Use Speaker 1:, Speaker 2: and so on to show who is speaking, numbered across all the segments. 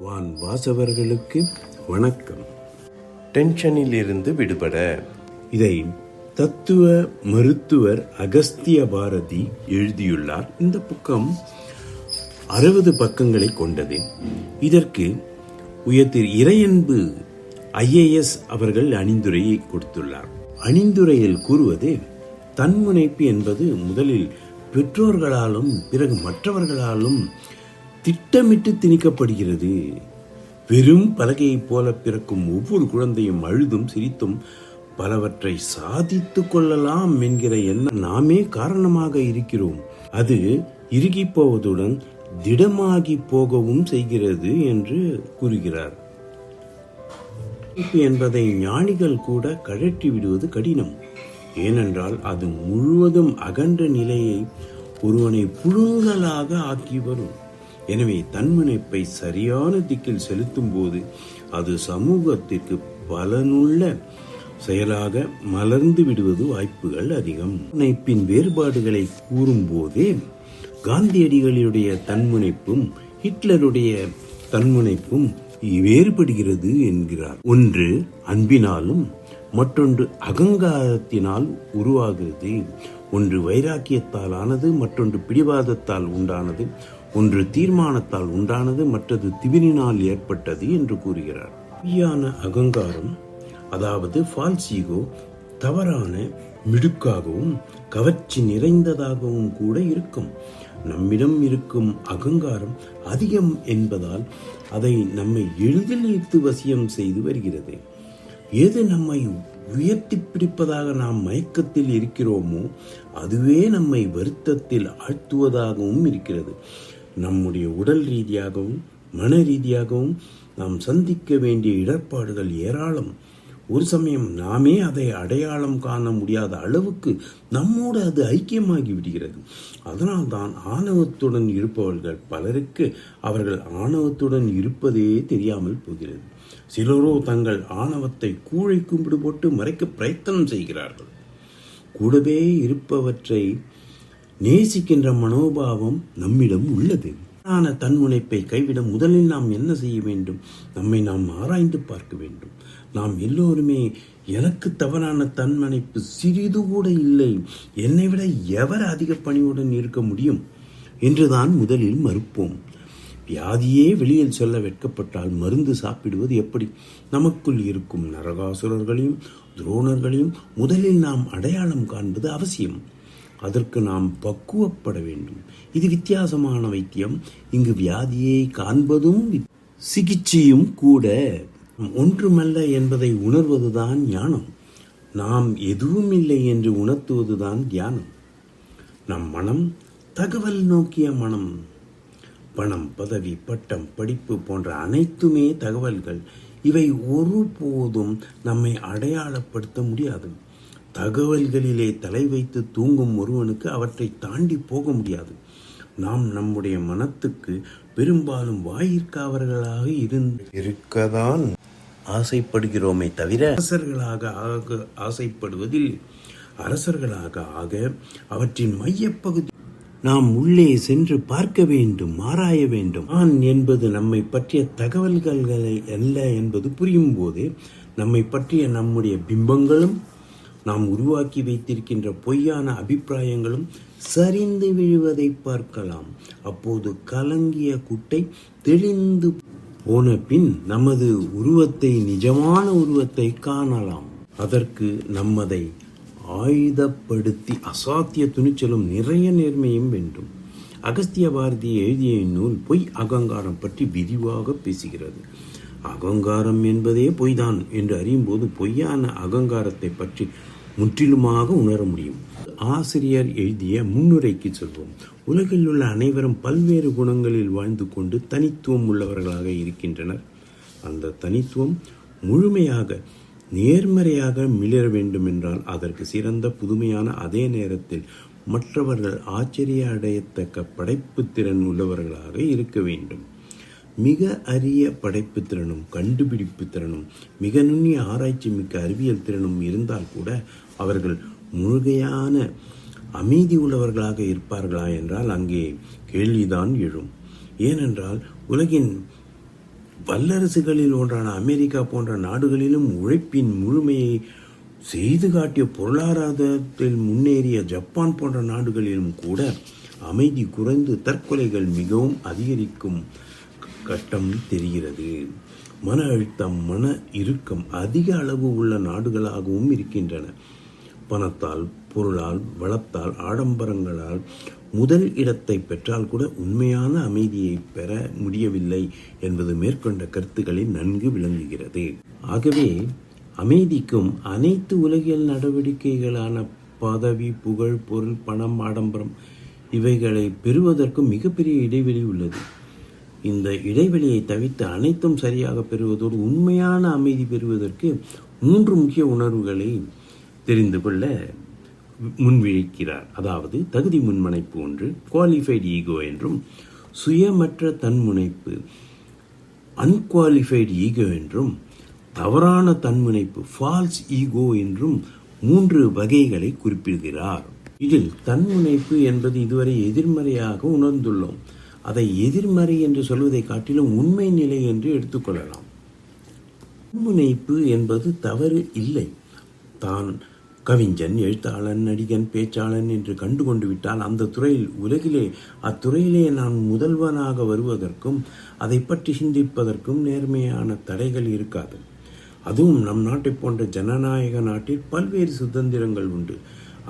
Speaker 1: வான் வாசவர்களுக்கு வணக்கம். டென்ஷனில் இருந்து விடுபட இதை தத்துவ மருத்துவர் அகஸ்திய பாரதி எழுதியுள்ளார். இந்த புக்கம் 60 பக்கங்களை கொண்டது. இதற்கு உயர்த்திர் இறையன்பு IAS அவர்கள் அணிந்துரையை கொடுத்துள்ளார். அணிந்துரையில் கூறுவது, தன்முனைப்பு என்பது முதலில் பெற்றோர்களாலும் பிறகு மற்றவர்களாலும் திட்டமிட்டு திணிக்கப்படுகிறது. வெறும் பலகையைப் போல பிறக்கும் ஒவ்வொரு குழந்தையும் அழுதும் சிரித்தும் பலவற்றை சாதித்து கொள்ளலாம் என்கிற எண்ணம் நாமே காரணமாக இருக்கிறோம். அது இறுகி போவதுடன் திடமாகி போகவும் செய்கிறது என்று கூறுகிறார். என்பதை ஞானிகள் கூட கழற்றி விடுவது கடினம். ஏனென்றால் அது முழுவதும் அகன்ற நிலையை ஒருவனை புழுங்கலாக ஆக்கி வரும். எனவே தன்முனைப்பை சரியான திக்கில் செலுத்தும் போது அது சமூகத்திற்கு பலனுள்ள செயலாக மலர்ந்து விடுவது வாய்ப்புகள் அதிகம். முனைப்பின் வேறுபாடுகளை கூறும் போதே காந்தியடிகளுடைய தன்முனைப்பும் ஹிட்லருடைய தன்முனைப்பும் வேறுபடுகிறது என்கிறார். ஒன்று அன்பினாலும் மற்றொன்று அகங்காரத்தினால் உருவாகிறது. ஒன்று வைராக்கியத்தால் ஆனது, மற்றொன்று பிடிவாதத்தால் உண்டானது. ஒன்று தீர்மானத்தால் உண்டானது, மற்றது திவிரினால் ஏற்பட்டது என்று கூறுகிறார். பொய்யான அகங்காரம், அதாவது ஃபால்ஸ் ஈகோ, தவறான மிடுக்காகவும் கவர்ச்சி நிறைந்ததாகவும் கூட இருக்கும். நம்மிடம் இருக்கும் அகங்காரம் அதிகம் என்பதால் அதை நம்மை எளிதில் ஈர்த்து வசியம் செய்து வருகிறது. எது நம்மை உயர்த்தி பிடிப்பதாக நாம் மயக்கத்தில் இருக்கிறோமோ அதுவே நம்மை வருத்தத்தில் ஆழ்த்துவதாகவும் இருக்கிறது. நம்முடைய உடல் ரீதியாகவும் மன ரீதியாகவும் நாம் சந்திக்க வேண்டிய இடர்பாடுகள் ஏராளம். ஒரு சமயம் நாமே அதை அடையாளம் காண முடியாத அளவுக்கு நம்மோடு அது ஐக்கியமாகி விடுகிறது. அதனால்தான் ஆணவத்துடன் இருப்பவர்கள் பலருக்கு அவர்கள் ஆணவத்துடன் இருப்பதே தெரியாமல் போகிறது. சிலரோ தங்கள் ஆணவத்தை கூழை கும்பிடு போட்டு மறைக்க பிரயத்தனம் செய்கிறார்கள். கூடவே இருப்பவற்றை நேசிக்கின்ற மனோபாவம் நம்மிடம் உள்ளது. தன்முனைப்பை கைவிட முதலில் நாம் என்ன செய்ய வேண்டும்? நம்மை நாம் ஆராய்ந்து பார்க்க வேண்டும். நாம் எல்லோருமே எனக்கு தவறான தன்முனைப்பு சிறிது கூட இல்லை, என்னை விட எவர் அதிக பணிவுடன் இருக்க முடியும் என்றுதான் முதலில் மறுப்போம். வியாதியே வெளியில் சொல்ல வெட்கப்பட்டால் மருந்து சாப்பிடுவது எப்படி? நமக்குள் இருக்கும் நரகாசுரர்களையும் துரோணர்களையும் முதலில் நாம் அடையாளம் காண்பது அவசியம். அதற்கு நாம் பக்குவப்பட வேண்டும். இது வித்தியாசமான வைத்தியம். இங்கு வியாதியை காண்பதும் சிகிச்சையும் கூட ஒன்றுமல்ல என்பதை உணர்வதுதான் ஞானம். நாம் எதுவும் இல்லை என்று உணர்த்துவதுதான் தியானம். நம் மனம் தகவல் நோக்கிய மனம். பணம், பதவி, பட்டம், படிப்பு போன்ற அனைத்துமே தகவல்கள். இவை ஒருபோதும் நம்மை அடையாளப்படுத்த முடியாது. தகவல்களிலே தலை வைத்து தூங்கும் ஒருவனுக்கு அவற்றை தாண்டி போக முடியாது. நாம் நம்முடைய மனத்துக்கு பெரும்பாலும் வாயிற்காவர்களாக இருக்கதான் ஆசைப்படுகிறோமே தவிர அரசர்களாக ஆக ஆசைப்படுவதில் அரசர்களாக ஆக அவற்றின் மையப்பகுதி நாம் உள்ளே சென்று பார்க்க வேண்டும், ஆராய வேண்டும். நான் என்பது நம்மை பற்றிய தகவல்களை அல்ல என்பது புரியும் போது நம்மை பற்றிய நம்முடைய பிம்பங்களும் நாம் உருவாக்கி வைத்திருக்கின்ற பொய்யான அபிப்பிராயங்களும் சரிந்து விழுவதை பார்க்கலாம். அப்போது கலங்கிய குட்டை தெளிந்து போன பின் நமது உருவத்தை, நிஜமான உருவத்தை காணலாம். அதற்கு நம்மதை ஆயுதப்படுத்தி அசாத்திய துணிச்சலும் நிறைய நேர்மையும் வேண்டும். அகஸ்திய பாரதி எழுதிய நூல் பொய் அகங்காரம் பற்றி விரிவாக பேசுகிறது. அகங்காரம் என்பதே பொய்தான் என்று அறியும் போது பொய்யான அகங்காரத்தை பற்றி முற்றிலுமாக உணர முடியும். ஆசிரியர் எழுதிய முன்னுரைக்கு சொல்வோம். உலகில் உள்ள அனைவரும் பல்வேறு குணங்களில் வாழ்ந்து கொண்டு தனித்துவம் உள்ளவர்களாக இருக்கின்றனர். அந்த தனித்துவம் முழுமையாக நேர்மறையாக மிளர வேண்டும் என்றால் அதற்கு சிறந்த புதுமையான, அதே நேரத்தில் மற்றவர்கள் ஆச்சரிய அடையத்தக்க படைப்பு திறன் உள்ளவர்களாக இருக்க வேண்டும். மிக அரிய படைப்பு திறனும் கண்டுபிடிப்பு திறனும் மிக நுண்ணிய ஆராய்ச்சி மிக்க அறிவியல் திறனும் இருந்தால் கூட அவர்கள் முழுமையான அமைதி உள்ளவர்களாக இருப்பார்களா என்றால் அங்கே கேள்விதான் எழும். ஏனென்றால் உலகின் வல்லரசுகளில் ஒன்றான அமெரிக்கா போன்ற நாடுகளிலும் உழைப்பின் முழுமையை செய்து காட்டிய பொருளாதாரத்தில் முன்னேறிய ஜப்பான் போன்ற நாடுகளிலும் கூட அமைதி குறைந்து தற்கொலைகள் மிகவும் அதிகரிக்கும் கட்டம் தெரிகிறது. மன அழுத்தம், மன இறுக்கம் அதிக அளவு உள்ள நாடுகளாகவும் இருக்கின்றன. பணத்தால், பொருளால், வளத்தால், ஆடம்பரங்களால் முதல் இடத்தை பெற்றால் கூட உண்மையான அமைதியை பெற முடியவில்லை என்பது மேற்கொண்ட கருத்துக்களில் நன்கு விளங்குகிறது. ஆகவே அமைதிக்கும் அனைத்து உலகியல் நடவடிக்கைகளான பதவி, புகழ், பொருள், பணம், ஆடம்பரம் இவைகளை பெறுவதற்கும் மிகப்பெரிய இடைவெளி உள்ளது. இந்த இடைவெளியை தவிர்த்து அனைத்தும் சரியாக பெறுவதோடு உண்மையான அமைதி பெறுவதற்கு 3 முக்கிய உணர்வுகளை தெரிந்து கொள்ள முன்விழிக்கிறார். அதாவது தகுதி முன்மனைப்பு ஒன்று, குவாலிஃபைடு ஈகோ என்றும், சுயமற்ற தன்முனைப்பு அன்குவாலிஃபைடு ஈகோ என்றும், தவறான தன்முனைப்பு ஃபால்ஸ் ஈகோ என்றும் 3 வகைகளை குறிப்பிடுகிறார். இதில் தன்முனைப்பு என்பது இதுவரை எதிர்மறையாக உணர்ந்துள்ளோம். அதை எதிர்மறை என்று சொல்வதை காட்டிலும் உண்மை நிலை என்று எடுத்துக்கொள்ளலாம். தன்முனைப்பு என்பது தவறு இல்லை. தான் கவிஞன், எழுத்தாளன், நடிகன், பேச்சாளன் என்று கண்டுகொண்டு விட்டால் அந்த துறையில் உலகிலே அத்துறையிலே நான் முதல்வனாக வருவதற்கும் அதை பற்றி சிந்திப்பதற்கும் நேர்மையான தடைகள் இருக்காது. அதுவும் நம் நாட்டை போன்ற ஜனநாயக நாட்டில் பல்வேறு சுதந்திரங்கள் உண்டு.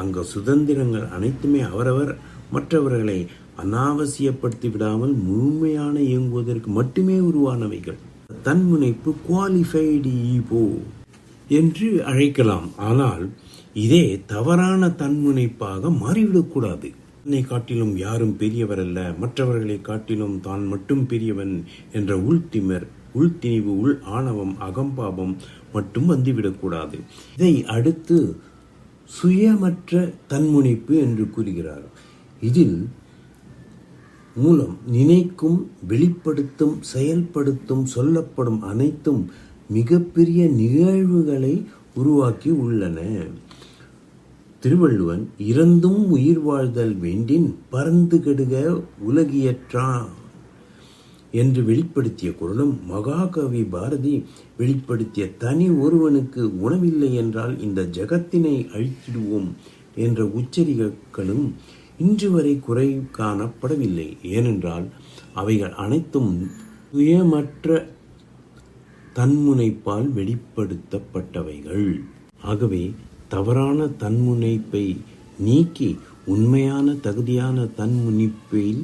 Speaker 1: அங்கு சுதந்திரங்கள் அனைத்துமே அவரவர் மற்றவர்களை அனாவசியப்படுத்தி விடாமல் முழுமையான இயங்குவதற்கு மட்டுமே உருவானவைகள். தன்முனைப்பு குவாலிஃபைடு ஈகோ என்று அழைக்கலாம். ஆனால் இதே தவறான தன்முனைப்பாக மாறிவிடக்கூடாது. என்னை காட்டிலும் யாரும் பெரியவர் அல்ல, மற்றவர்களை காட்டிலும் தான் மட்டும் பெரியவன் என்ற உள்திமிர், உள்திணிவு, உள் ஆணவம், அகம்பாவம் மட்டும் வந்துவிடக்கூடாது. இதை அடுத்து சுயமற்ற தன்முனைப்பு என்று கூறுகிறார். இதில் மூலம் நினைக்கும், வெளிப்படுத்தும், செயல்படுத்தும், சொல்லப்படும் அனைத்தும் மிகப்பெரிய நிகழ்வுகளை உருவாக்கி உள்ளன. திருவள்ளுவன் இறந்தும் உயிர் வாழ்தல் வேண்டின் பறந்து கெடுக உலகியற்றான் என்று வெளிப்படுத்திய குரலும், மகாகவி பாரதி வெளிப்படுத்திய தனி ஒருவனுக்கு உணவில்லை என்றால் இந்த ஜகத்தினை அழித்திடுவோம் என்ற உச்சரிகளும் இன்று வரை குறை காணப்படவில்லை. ஏனென்றால் அவைகள் அனைத்தும் சுயமற்ற தன்முனைப்பால் வெளிப்படுத்தப்பட்டவைகள். ஆகவே தவறான தன்முனைப்பை நீக்கி உண்மையான தகுதியான தன்முனைப்பில்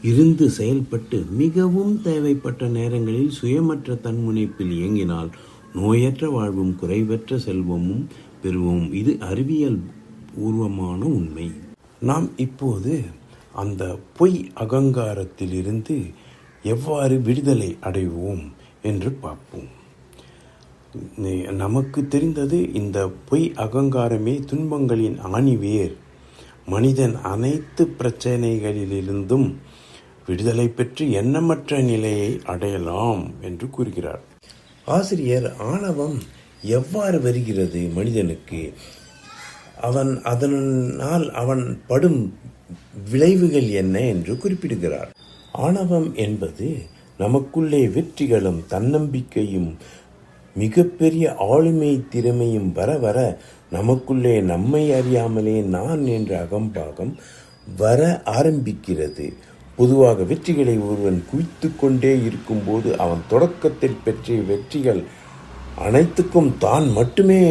Speaker 1: இருந்து செயல்பட்டு மிகவும் தேவைப்பட்ட நேரங்களில் சுயமற்ற தன்முனைப்பில் இயங்கினால் நோயற்ற வாழ்வும் குறைவற்ற செல்வமும் பெறுவோம். இது அறிவியல் பூர்வமான உண்மை. நாம் இப்போது அந்த பொய் அகங்காரத்திலிருந்து எவ்வாறு விடுதலை அடைவோம் என்று பார்ப்போம். நமக்கு தெரிந்தது இந்த பொய் அகங்காரமே துன்பங்களின் ஆணிவேர். மனிதன் அனைத்து பிரச்சனைகளிலிருந்தும் விடுதலை பெற்று எண்ணமற்ற நிலையை அடையலாம் என்று கூறுகிறார் ஆசிரியர். ஆணவம் எவ்வாறு வருகிறது மனிதனுக்கு, அதனால் அவன் படும் விளைவுகள் என்ன என்று குறிப்பிடுகிறார். ஆணவம் என்பது நமக்குள்ளே வெற்றிகளும் தன்னம்பிக்கையும் மிகப்பெரிய ஆளுமை திறமையும் வர வர நமக்குள்ளே நம்மை அறியாமலே நான் என்ற அகம்பாகம் வர ஆரம்பிக்கிறது. பொதுவாக வெற்றிகளை ஒருவன் குவித்து கொண்டே இருக்கும்போது அவன் தொடக்கத்தில் பெற்ற வெற்றிகள் அனைத்துக்கும் தான் மட்டுமே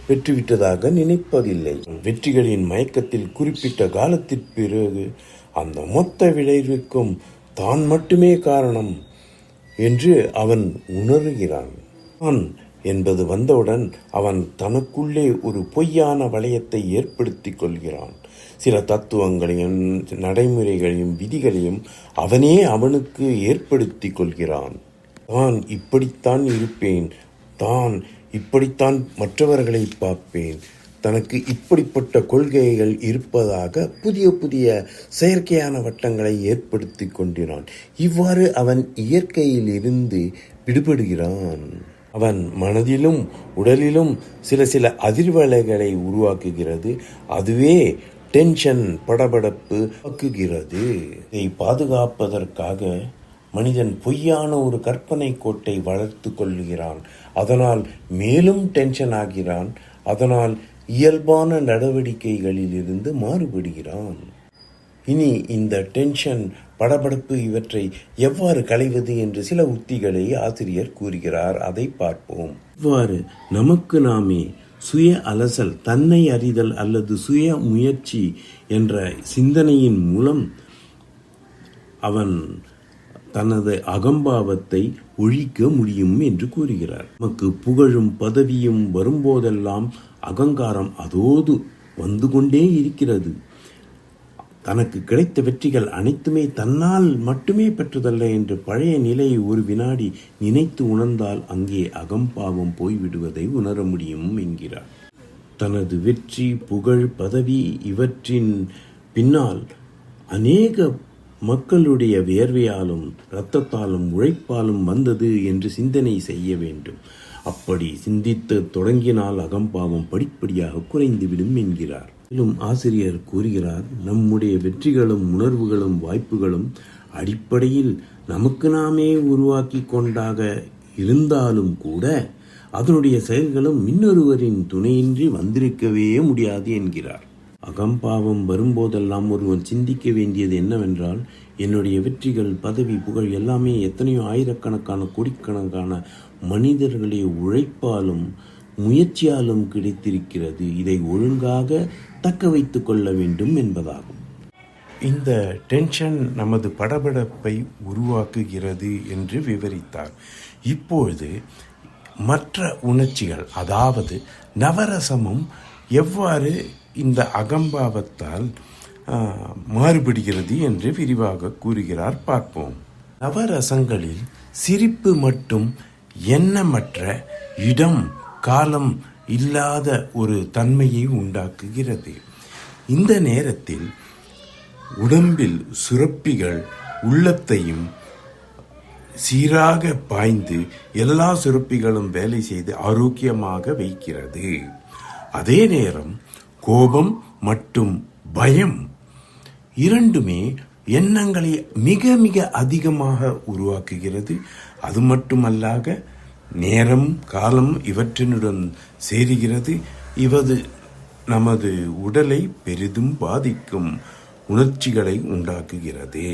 Speaker 1: பெற்றுவிட்டதாக நினைப்பதில்லை. வெற்றிகளின் மயக்கத்தில் குறிப்பிட்ட காலத்திற்கு பிறகு அந்த மொத்த விளைவுக்கும் தான் மட்டுமே காரணம் என்று அவன் உணர்கிறான். தான் என்பது வந்தவுடன் அவன் தனக்குள்ளே ஒரு பொய்யான வளையத்தை ஏற்படுத்தி கொள்கிறான். சில தத்துவங்களையும் நடைமுறைகளையும் விதிகளையும் அவனே அவனுக்கு ஏற்படுத்தி கொள்கிறான். தான் இப்படித்தான் இருப்பேன், தான் இப்படித்தான் மற்றவர்களை பார்ப்பேன், தனக்கு இப்படிப்பட்ட கொள்கைகள் இருப்பதாக புதிய புதிய செயற்கையான வட்டங்களை ஏற்படுத்தி கொண்டிறான். இவ்வாறு அவன் இயற்கையில் இருந்து விடுபடுகிறான். அவன் மனதிலும் உடலிலும் சில அதிர்வலைகளை உருவாக்குகிறது. அதுவே டென்ஷன், படபடப்பு ஆக்குகிறது. இதை பாதுகாப்பதற்காக மனிதன் பொய்யான ஒரு கற்பனை கோட்டை வளர்த்து கொள்ளுகிறான். அதனால் மேலும் டென்ஷன் ஆகிறான். அதனால் இயல்பான நடவடிக்கைகளில் இருந்து மாறுபடுகிறான். இனி இந்த டென்ஷன், படபடப்பு இவற்றை எவ்வாறு களைவது என்று சில உத்திகளை ஆசிரியர் கூறுகிறார். அதை பார்ப்போம். இவ்வாறு நமக்கு நாமே சுய அலசல், தன்னை அறிதல் அல்லது சுய முயற்சி என்ற சிந்தனையின் மூலம் அவன் தனது அகம்பாவத்தை ஒழிக்க முடியும் என்று கூறுகிறார். நமக்கு புகழும் பதவியும் வரும்போதெல்லாம் அகங்காரம் அதோடு வந்து கொண்டே இருக்கிறது. தனக்கு கிடைத்த வெற்றிகள் அனைத்துமே தன்னால் மட்டுமே பெற்றதல்ல என்று பழைய நிலையை ஒரு வினாடி நினைத்து உணர்ந்தால் அங்கே அகம்பாவம் போய்விடுவதை உணர முடியும் என்கிறார். தனது வெற்றி, புகழ், பதவி இவற்றின் பின்னால் அநேக மக்களுடைய வியர்வையாலும் இரத்தத்தாலும் உழைப்பாலும் வந்தது என்று சிந்தனை செய்ய வேண்டும். அப்படி சிந்தித்து தொடங்கினால் அகம்பாவம் படிப்படியாக குறைந்துவிடும் என்கிறார். மேலும் ஆசிரியர் கூறுகிறார், நம்முடைய வெற்றிகளும் உணர்வுகளும் வாய்ப்புகளும் அடிப்படையில் நமக்கு நாமே உருவாக்கி கொண்டாக இருந்தாலும் கூட அதனுடைய செயல்களும் இன்னொருவரின் துணையின்றி வந்திருக்கவே முடியாது என்கிறார். அகம்பாவம் வரும்போதெல்லாம் ஒருவன் சிந்திக்க வேண்டியது என்னவென்றால், என்னுடைய வெற்றிகள், பதவி, புகழ் எல்லாமே எத்தனையோ ஆயிரக்கணக்கான கோடிக்கணக்கான மனிதர்களுடைய உழைப்பாலும் முயற்சியாலும் கிடைத்திருக்கிறது. இதை ஒழுங்காக தக்க வைத்துக் கொள்ள வேண்டும் என்பதாகும். இந்த டென்ஷன் நமது படபடப்பை உருவாக்குகிறது என்று விவரித்தார். இப்பொழுது மற்ற உணர்ச்சிகள், அதாவது நவரசமும் எவ்வாறு இந்த அகம்பாவத்தால் மாறுபடுகிறது என்று விரிவாக கூறுகிறார். பார்ப்போம். நவரசங்களில் சிரிப்பு மட்டும் எண்ணமற்ற, இடம் காலம் இல்லாத ஒரு தன்மையை உண்டாக்குகிறது. இந்த நேரத்தில் உடம்பில் சுரப்பிகள் உள்ளத்தையும் சீராக பாய்ந்து எல்லா சுரப்பிகளும் வேலை செய்து ஆரோக்கியமாக வைக்கிறது. அதே நேரம் கோபம் மற்றும் பயம் இரண்டுமே எண்ணங்களை மிக மிக அதிகமாக உருவாக்குகிறது. அது மட்டுமல்லாக நேரம், காலம் இவற்றினுடன் சேருகிறது. இவது நமது உடலை பெரிதும் பாதிக்கும் உணர்ச்சிகளை உண்டாக்குகிறது.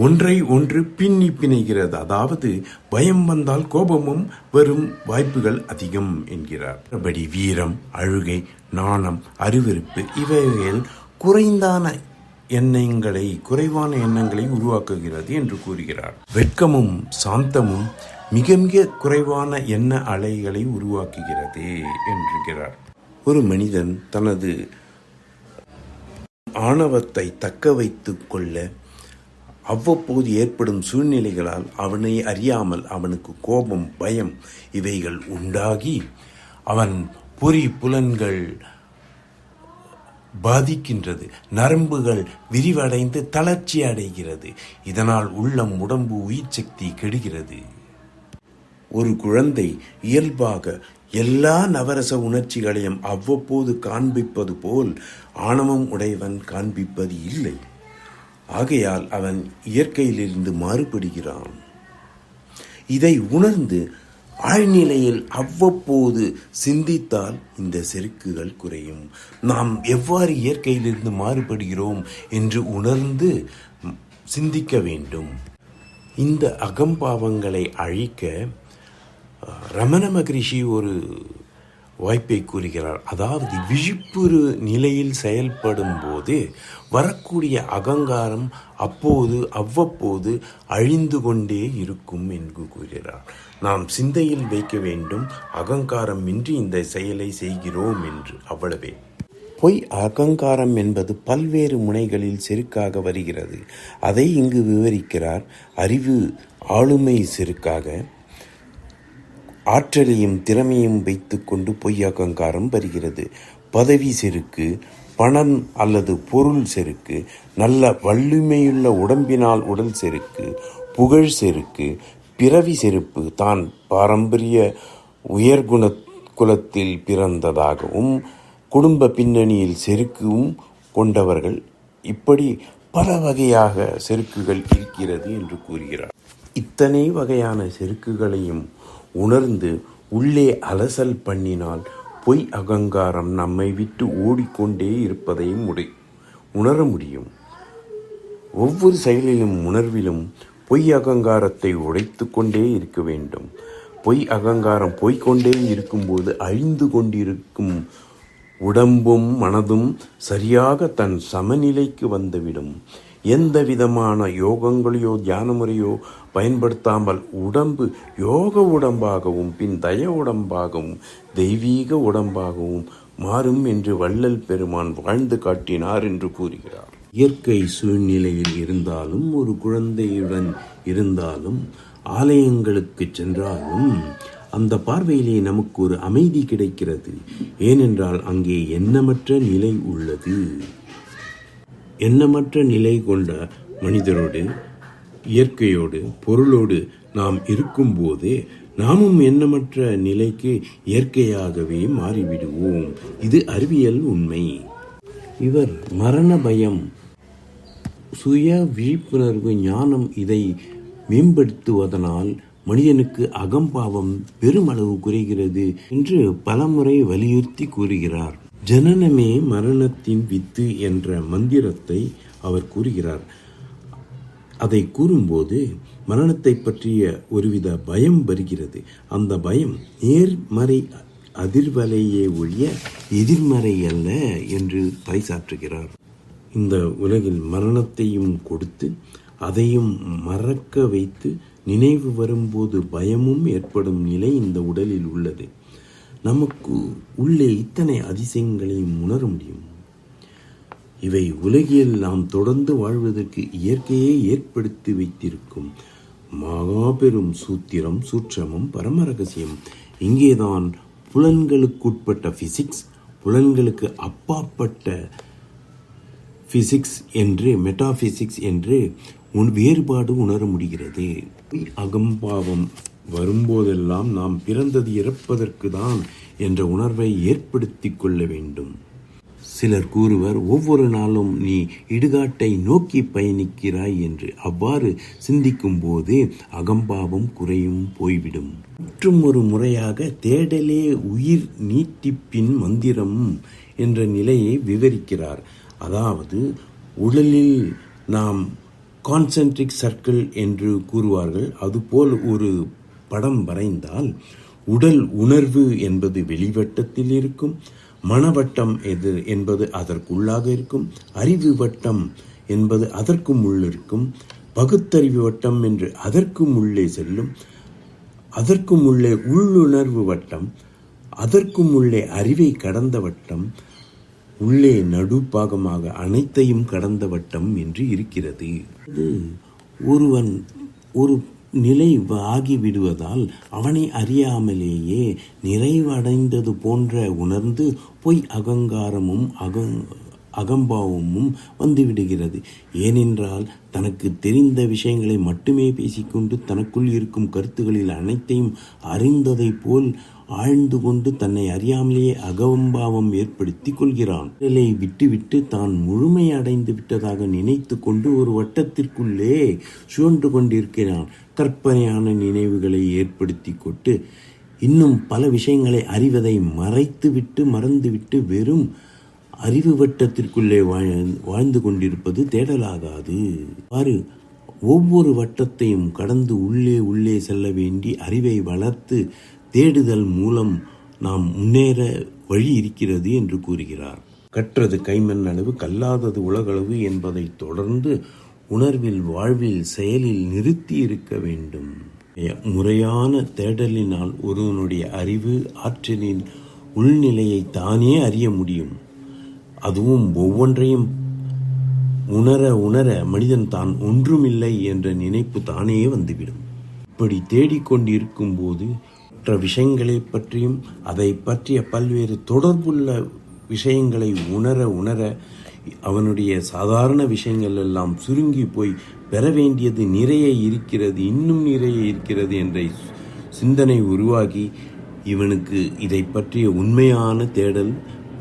Speaker 1: ஒன்றை ஒன்று பின்னி பிணைகிறது. அதாவது பயம் வந்தால் கோபமும் வரும் வாய்ப்புகள் அதிகம் என்கிறார். மற்றபடி வீரம், அழுகை, நாணம், அருவருப்பு இவைகள் குறைவான எண்ணங்களை உருவாக்குகிறது என்று கூறுகிறார். வெட்கமும் சாந்தமும் மிக மிக குறைவான எண்ண அலைகளை உருவாக்குகிறது என்கிறார். ஒரு மனிதன் தனது ஆணவத்தை தக்க வைத்துக் கொள்ள அவ்வப்போது ஏற்படும் சூழ்நிலைகளால் அவனை அறியாமல் அவனுக்கு கோபம், பயம் இவைகள் உண்டாகி அவன் பொறி புலன்கள் பாதிக்கின்றது. நரம்புகள் விரிவடைந்து தளர்ச்சி அடைகிறது. இதனால் உள்ளம், உடம்பு, உயிர் சக்தி கெடுகிறது. ஒரு குழந்தை இயல்பாக எல்லா நவரச உணர்ச்சிகளையும் அவ்வப்போது காண்பிப்பது போல் ஆணவம் உடையவன் காண்பிப்பது இல்லை. ஆகையால் அவன் இயற்கையிலிருந்து மாறுபடுகிறான். இதை உணர்ந்து ஆழ்நிலையில் அவ்வப்போது சிந்தித்தால் இந்த செருக்குகள் குறையும். நாம் எவ்வாறு இயற்கையிலிருந்து மாறுபடுகிறோம் என்று உணர்ந்து சிந்திக்க வேண்டும். இந்த அகம்பாவங்களை அழிக்க ரமண மகரிஷி ஒரு வாய்ப்பை கூறுகிறார். அதாவது விழிப்புறு நிலையில் செயல்படும் போது வரக்கூடிய அகங்காரம் அவ்வப்போது அழிந்து கொண்டே இருக்கும் என்று கூறுகிறார். நாம் சிந்தையில் வைக்க வேண்டும், அகங்காரம் இன்றி இந்த செயலை செய்கிறோம் என்று, அவ்வளவே. பொய் அகங்காரம் என்பது பல்வேறு முனைகளில் செருக்காக வருகிறது. அதை இங்கு விவரிக்கிறார். அறிவு, ஆளுமை செருக்காக, ஆற்றலையும் திறமையும் வைத்துக்கொண்டு பொய் அகங்காரம் வருகிறது. பதவி செருக்கு, பணம் அல்லது பொருள் செருக்கு, நல்ல வலிமையுள்ள உடம்பினால் உடல் செருக்கு, புகழ் செருக்கு, பிறவி செருப்பு, தான் பாரம்பரிய உயர்குண குலத்தில் பிறந்ததாகவும் குடும்ப பின்னணியில் செருக்கும் கொண்டவர்கள், இப்படி பல வகையாக செருக்குகள் இருக்கிறது என்று கூறுகிறார். இத்தனை வகையான செருக்குகளையும் உணர்ந்து உள்ளே அலசல் பண்ணினால் பொய் அகங்காரம் நம்மை விட்டு ஓடிக்கொண்டே இருப்பதையும் உணர முடியும். ஒவ்வொரு செயலிலும் உணர்விலும் பொய் அகங்காரத்தை உடைத்து கொண்டே இருக்க வேண்டும். பொய் அகங்காரம் போய்கொண்டே இருக்கும்போது அழிந்து கொண்டிருக்கும் உடம்பும் மனதும் சரியாக தன் சமநிலைக்கு வந்துவிடும். எந்த விதமான யோகங்களையோ தியான முறையோ பயன்படுத்தாமல் உடம்பு யோக உடம்பாகவும் பின் தய உடம்பாகவும் தெய்வீக உடம்பாகவும் மாறும் என்று வள்ளல் பெருமான் வாழ்ந்து காட்டினார் என்று கூறுகிறார். இயற்கை சூழ்நிலையில் இருந்தாலும் ஒரு குழந்தையுடன் இருந்தாலும் ஆலயங்களுக்கு சென்றாலும் அந்த பார்வையிலே நமக்கு ஒரு அமைதி கிடைக்கிறது. ஏனென்றால் அங்கே எண்ணமற்ற நிலை உள்ளது. எண்ணமற்ற நிலை கொண்ட மனிதரோடு இயற்கையோடு பொருளோடு நாம் இருக்கும்போதே நாமும் எண்ணமற்ற நிலைக்கு இயற்கையாகவே மாறிவிடுவோம். இது அறிவியல் உண்மை. இவர் மரண பயம், சுய விழிப்புணர்வு, ஞானம் இதை மேம்படுத்துவதனால் மனிதனுக்கு அகம்பாவம் பெருமளவு குறைகிறது என்று பலமுறை வலியுறுத்தி கூறுகிறார். ஜனனமே மரணத்தின் வித்து என்ற மந்திரத்தை அவர் கூறுகிறார். அதை கூறும்போது மரணத்தை பற்றிய ஒருவித பயம் வருகிறது. அந்த பயம் நேர்மறை அதிர்வலையே ஒழிய எதிர்மறை அல்ல என்று பறைசாற்றுகிறார். இந்த உலகில் மரணத்தையும் கொடுத்து அதையும் மறக்க வைத்து நினைவு வரும்போது பயமும் ஏற்படும் நிலை இந்த உடலில் உள்ளது. நமக்கு உள்ளே இத்தனை அதிசயங்களையும் உணர முடியும். இவை உலகில் நாம் தொடர்ந்து வாழ்வதற்கு இயற்கையே ஏற்படுத்தி வைத்திருக்கும் மாபெரும் சூத்திரம், சூட்சமம், பரம ரகசியம். இங்கேதான் புலன்களுக்குட்பட்ட பிசிக்ஸ், புலன்களுக்கு அப்பாற்பட்ட பிசிக்ஸ் என்று, மெட்டாபிசிக்ஸ் என்று வேறுபாடு உணர முடிகிறது. அகம்பாவம் வரும்போதெல்லாம் நாம் பிறந்தது இறப்பதற்கு தான் என்ற உணர்வை ஏற்படுத்தி கொள்ள வேண்டும். சிலர் கூறுவர், ஒவ்வொரு நாளும் நீ இடுகாட்டை நோக்கி பயணிக்கிறாய் என்று. அவ்வாறு சிந்திக்கும் போது அகம்பாவம் குறையும் போய்விடும். மற்றும் ஒரு முறையாக தேடலே உயிர் நீட்டிப்பின் மந்திரம் என்ற நிலையை விவரிக்கிறார். அதாவது உடலில் நாம் கான்சென்ட்ரிக் சர்க்கிள் என்று கூறுவார்கள். அதுபோல் ஒரு படம் வரைந்தால் உடல் உணர்வு என்பது வெளிவட்டத்தில் இருக்கும், மனவட்டம் என்பது அதற்குள்ளாக இருக்கும், அறிவு வட்டம் என்பது அதற்கும் உள்ளிருக்கும், பகுத்தறிவு வட்டம் என்று அதற்கும் உள்ளே செல்லும், அதற்கும் உள்ளே உள்ளுணர்வு வட்டம், அதற்கும் உள்ளே அறிவை கடந்த வட்டம், உள்ளே நடுப்பாகமாக அனைத்தையும் கடந்த வட்டம் என்று இருக்கிறது. இது ஒருவன் ஒரு நிலை ஆகிவிடுவதால் அவனை அறியாமலேயே நிறைவடைந்தது போன்ற உணர்ந்து பொய் அகங்காரமும் அகம்பாவமும் வந்துவிடுகிறது. ஏனென்றால் தனக்கு தெரிந்த விஷயங்களை மட்டுமே பேசிக்கொண்டு தனக்குள் இருக்கும் கருத்துகளில் அனைத்தையும் அறிந்ததை போல் ஆழ்ந்து கொண்டு தன்னை அறியாமலேயே அகம்பாவம் ஏற்படுத்தி கொள்கிறான். உடலை விட்டுவிட்டு தான் முழுமை அடைந்து விட்டதாக நினைத்து கொண்டு ஒரு வட்டத்திற்குள்ளே சுழன்று கொண்டிருக்கிறான். கற்பனையான நினைவுகளை ஏற்படுத்தி கொண்டு இன்னும் பல விஷயங்களை அறிவதை மறந்துவிட்டு வெறும் அறிவு வட்டத்திற்குள்ளே வாழ்ந்து கொண்டிருப்பது தேடலாகாது. ஒவ்வொரு வட்டத்தையும் கடந்து உள்ளே செல்ல வேண்டி அறிவை வளர்த்து தேடுதல் மூலம் நாம் முன்னேற வழி இருக்கிறது என்று கூறுகிறார். கற்றது கைமண் அளவு, கல்லாதது உலகளவு என்பதை தொடர்ந்து உணர்வில், வாழ்வில், செயலில் நிறுத்தி இருக்க வேண்டும். முறையான தேடலினால் ஒருவனுடைய அறிவு ஆற்றலின் உள்நிலையை தானே அறிய முடியும். அதுவும் ஒவ்வொன்றையும் உணர மனிதன் தான் ஒன்றுமில்லை என்ற நினைப்பு தானே வந்துவிடும். இப்படி தேடிக்கொண்டிருக்கும் போது மற்ற விஷயங்களை பற்றியும் அதை பற்றிய பல்வேறு தொடர்புள்ள விஷயங்களை உணர அவனுடைய சாதாரண விஷயங்கள் எல்லாம் சுருங்கி போய் பெற வேண்டியது நிறைய இருக்கிறது, இன்னும் நிறைய இருக்கிறது என்ற சிந்தனை உருவாகி இவனுக்கு இதை பற்றிய உண்மையான தேடல்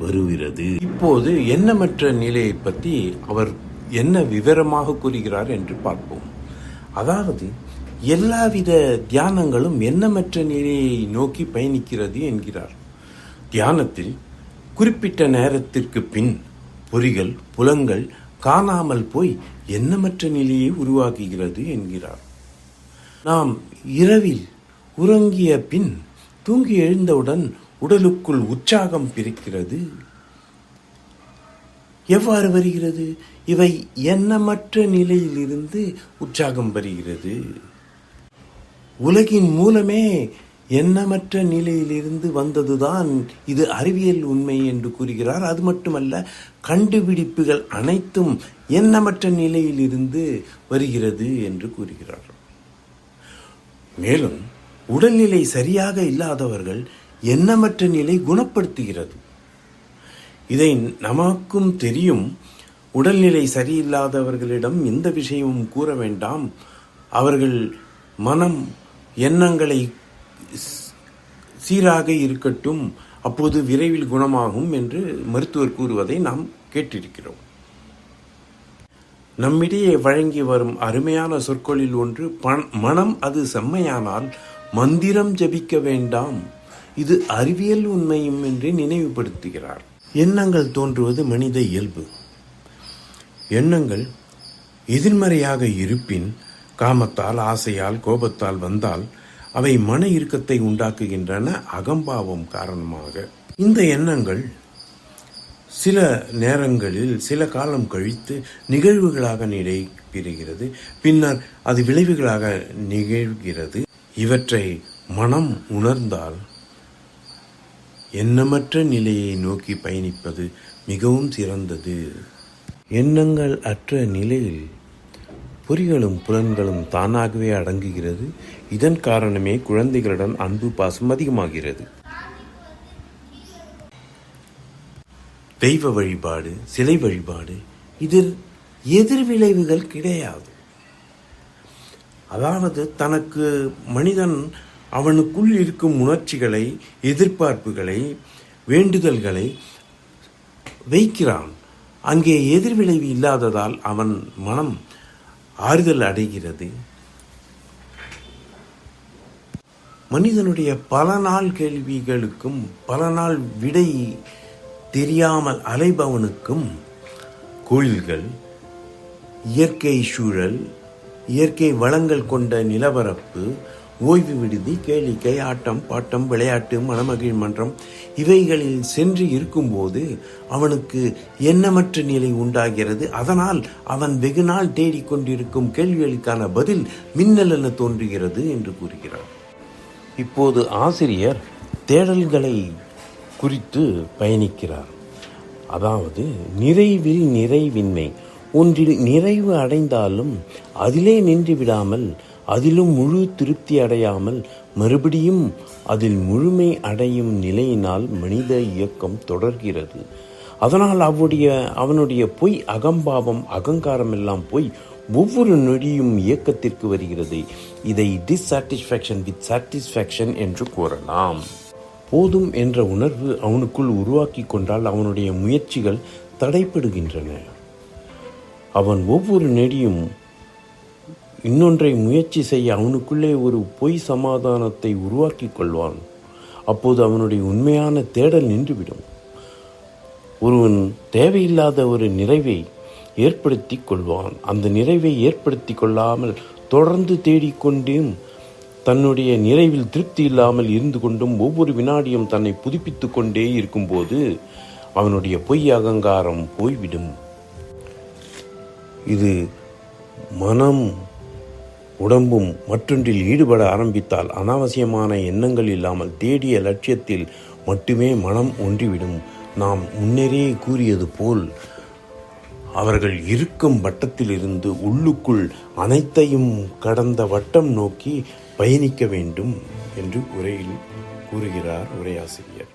Speaker 1: வருகிறது. இப்போது எண்ணமற்ற நிலையை பற்றி அவர் என்ன விவரமாக கூறுகிறார் என்று பார்ப்போம். அதாவது எல்லாவித தியானங்களும் எண்ணமற்ற நிலையை நோக்கி பயணிக்கிறது என்கிறார். தியானத்தில் குறிப்பிட்ட நேரத்திற்கு பின் பொறிகள் புலங்கள் காணாமல் போய் எண்ணமற்ற நிலையை உருவாக்குகிறது என்கிறார். நாம் இரவில் உறங்கிய பின் தூங்கி எழுந்தவுடன் உடலுக்குள் உற்சாகம் பிறக்கிறது. எவ்வாறு வருகிறது? இவை எண்ணமற்ற நிலையிலிருந்து உற்சாகம் வருகிறது. உலகின் மூலமே எண்ணமற்ற நிலையிலிருந்து வந்ததுதான் இது அறிவியல் உண்மை என்று கூறுகிறார். அது மட்டுமல்ல, கண்டுபிடிப்புகள் அனைத்தும் எண்ணமற்ற நிலையிலிருந்து வருகிறது என்று கூறுகிறார். மேலும் உடல்நிலை சரியாக இல்லாதவர்கள் எண்ணமற்ற நிலை குணப்படுத்துகிறது. இதை நமக்கும் தெரியும். உடல்நிலை சரியில்லாதவர்களிடம் எந்த விஷயமும் கூற வேண்டாம். அவர்கள் மனம் எண்ணங்களை சீராக இருக்கட்டும், அப்போது விரைவில் குணமாகும் என்று மருத்துவர் கூறுவதை நாம் கேட்டிருக்கிறோம். நம்மிடையே வழங்கி வரும் அருமையான சொற்களில் ஒன்று, மனம் அது செம்மையானால் மந்திரம் ஜபிக்க வேண்டாம். இது அறிவியல் உண்மையும் என்று நினைவுபடுத்துகிறார். எண்ணங்கள் தோன்றுவது மனித இயல்பு. எண்ணங்கள் எதிர்மறையாக இருப்பின், காமத்தால் ஆசையால் கோபத்தால் வந்தால் அவை மன இறுக்கத்தை உண்டாக்குகின்றன. அகம்பாவம் காரணமாக இந்த எண்ணங்கள் சில நேரங்களில் சில காலம் கழித்து நிகழ்வுகளாக நடைபெறுகிறது. பின்னர் அது விளைவுகளாக நிகழ்கிறது. இவற்றை மனம் உணர்ந்தால் எண்ணமற்ற நிலையை நோக்கி பயணிப்பது மிகவும் சிறந்தது. எண்ணங்கள் அற்ற நிலையில் பொறிகளும் புலன்களும் தானாகவே அடங்குகிறது. இதன் காரணமே குழந்தைகளிடம் அன்பு பாசம் அதிகமாகிறது. தெய்வ வழிபாடு, சிலை வழிபாடு, இதில் எதிர்விளைவுகள் கிடையாது. அதாவது தனக்கு மனிதன் அவனுக்குள் இருக்கும் உணர்ச்சிகளை, எதிர்பார்ப்புகளை, வேண்டுதல்களை வைக்கிறான். அங்கே எதிர்விளைவு இல்லாததால் அவன் மனம் ஆறுதல் அடைகிறது. மனிதனுடைய பல நாள் கேள்விகளுக்கும் பல நாள் விடை தெரியாமல் அலைபவனுக்கும் கோயில்கள், இயற்கை சூழல், இயற்கை வளங்கள் கொண்ட நிலப்பரப்பு, ஓய்வு விடுதி, கேளிக்கை, ஆட்டம் பாட்டம், விளையாட்டு, மணமகிழ் மன்றம் இவைகளில் சென்று இருக்கும்போது அவனுக்கு எண்ணமற்ற நிலை உண்டாகிறது. அதனால் அவன் வெகு நாள் தேடிக்கொண்டிருக்கும் கேள்விகளுக்கான பதில் மின்னல் என தோன்றுகிறது என்று கூறுகிறார். இப்போது ஆசிரியர் தேடல்களை குறித்து பயணிக்கிறார். அதாவது நிறைவில் நிறைவின்மை. ஒன்றில் நிறைவு அடைந்தாலும் அதிலே நின்று விடாமல், அதிலும் முழு திருப்தி அடையாமல் மறுபடியும் அதில் முழுமை அடையும் நிலையினால் மனித இயக்கம் தொடர்கிறது. அதனால் அவனுடைய பொய் அகம்பாவம், அகங்காரம் எல்லாம் போய் ஒவ்வொரு நொடியும் இயக்கத்திற்கு வருகிறது. இதை டிஸ்சாட்டிஸ்ஃபேக்ஷன் வித் சாட்டிஸ்ஃபேக்ஷன் என்று கூறலாம். போதும் என்ற உணர்வு அவனுக்குள் உருவாக்கி கொண்டால் அவனுடைய முயற்சிகள் தடைப்படுகின்றன. அவன் ஒவ்வொரு நொடியும் இன்னொன்றை முயற்சி செய்ய அவனுக்குள்ளே ஒரு பொய் சமாதானத்தை உருவாக்கி கொள்வான். அப்போது அவனுடைய உண்மையான தேடல் நின்றுவிடும். ஒருவன் தேவையில்லாத ஒரு நிறைவை ஏற்படுத்தி கொள்வான். அந்த நிறைவை ஏற்படுத்தி கொள்ளாமல் தொடர்ந்து தேடிக்கொண்டும் தன்னுடைய நிறைவில் திருப்தி இல்லாமல் இருந்து கொண்டும் ஒவ்வொரு வினாடியும் தன்னை புதுப்பித்து கொண்டே இருக்கும்போது அவனுடைய பொய் அகங்காரம் போய்விடும். இது மனம் உடம்பும் மற்றொன்றில் ஈடுபட ஆரம்பித்தால் அனாவசியமான எண்ணங்கள் இல்லாமல் தேடிய லட்சியத்தில் மட்டுமே மனம் ஒன்றிவிடும். நாம் முன்னரே கூறியது போல் அவர்கள் இருக்கும் வட்டத்திலிருந்து உள்ளுக்குள் அனைத்தையும் கடந்த வட்டம் நோக்கி பயணிக்க வேண்டும் என்று உரையில் கூறுகிறார் உரையாசிரியர்.